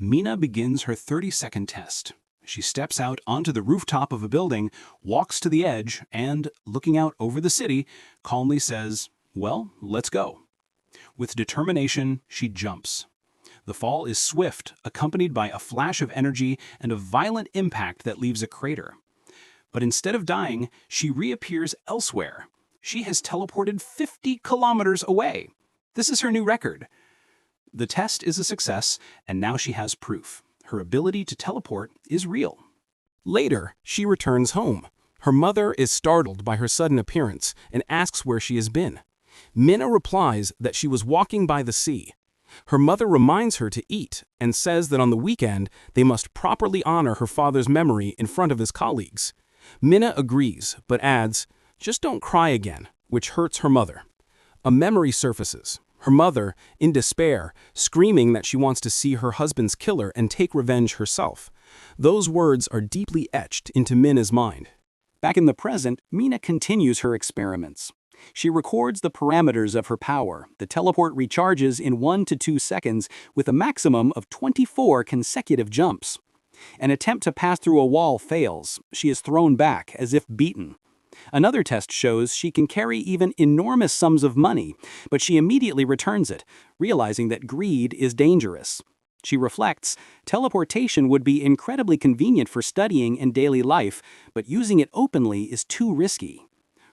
Mina begins her 30-second test. She steps out onto the rooftop of a building, walks to the edge, and, looking out over the city, calmly says, "Well, let's go." With determination, she jumps. The fall is swift, accompanied by a flash of energy and a violent impact that leaves a crater. But instead of dying, she reappears elsewhere. She has teleported 50 kilometers away. This is her new record. The test is a success, and now she has proof. Her ability to teleport is real. Later, she returns home. Her mother is startled by her sudden appearance and asks where she has been. Mina replies that she was walking by the sea. Her mother reminds her to eat and says that on the weekend they must properly honor her father's memory in front of his colleagues. Mina agrees, but adds, "Just don't cry again," which hurts her mother. A memory surfaces. Her mother, in despair, screaming that she wants to see her husband's killer and take revenge herself. Those words are deeply etched into Mina's mind. Back in the present, Mina continues her experiments. She records the parameters of her power. The teleport recharges in 1 to 2 seconds with a maximum of 24 consecutive jumps. An attempt to pass through a wall fails. She is thrown back as if beaten. Another test shows she can carry even enormous sums of money, but she immediately returns it, realizing that greed is dangerous. She reflects, teleportation would be incredibly convenient for studying and daily life, but using it openly is too risky.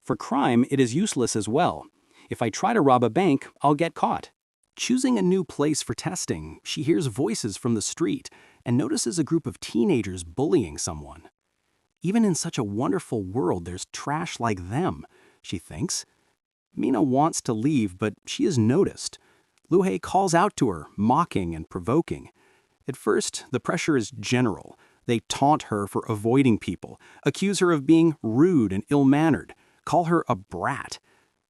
For crime, it is useless as well. If I try to rob a bank, I'll get caught. Choosing a new place for testing, she hears voices from the street and notices a group of teenagers bullying someone. Even in such a wonderful world, there's trash like them, she thinks. Mina wants to leave, but she is noticed. Luhei calls out to her, mocking and provoking. At first, the pressure is general. They taunt her for avoiding people, accuse her of being rude and ill-mannered, call her a brat.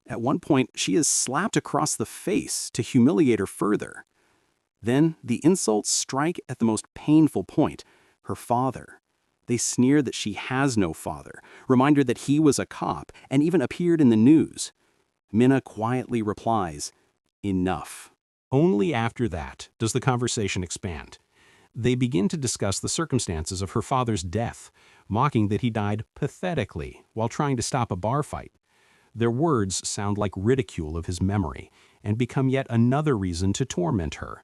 At one point, she is slapped across the face to humiliate her further. Then, the insults strike at the most painful point, her father. They sneer that she has no father, remind her that he was a cop, and even appeared in the news. Mina quietly replies, "Enough." Only after that does the conversation expand. They begin to discuss the circumstances of her father's death, mocking that he died pathetically while trying to stop a bar fight. Their words sound like ridicule of his memory and become yet another reason to torment her.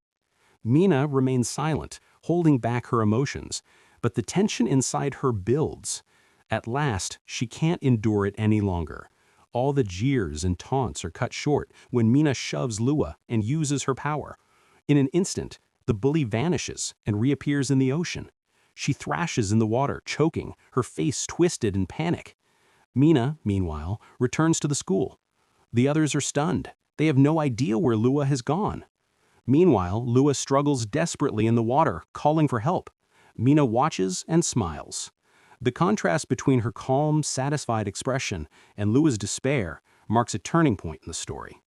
Mina remains silent, holding back her emotions, but the tension inside her builds. At last, she can't endure it any longer. All the jeers and taunts are cut short when Mina shoves Lua and uses her power. In an instant, the bully vanishes and reappears in the ocean. She thrashes in the water, choking, her face twisted in panic. Mina, meanwhile, returns to the school. The others are stunned. They have no idea where Lua has gone. Meanwhile, Lua struggles desperately in the water, calling for help. Mina watches and smiles. The contrast between her calm, satisfied expression and Lua's despair marks a turning point in the story.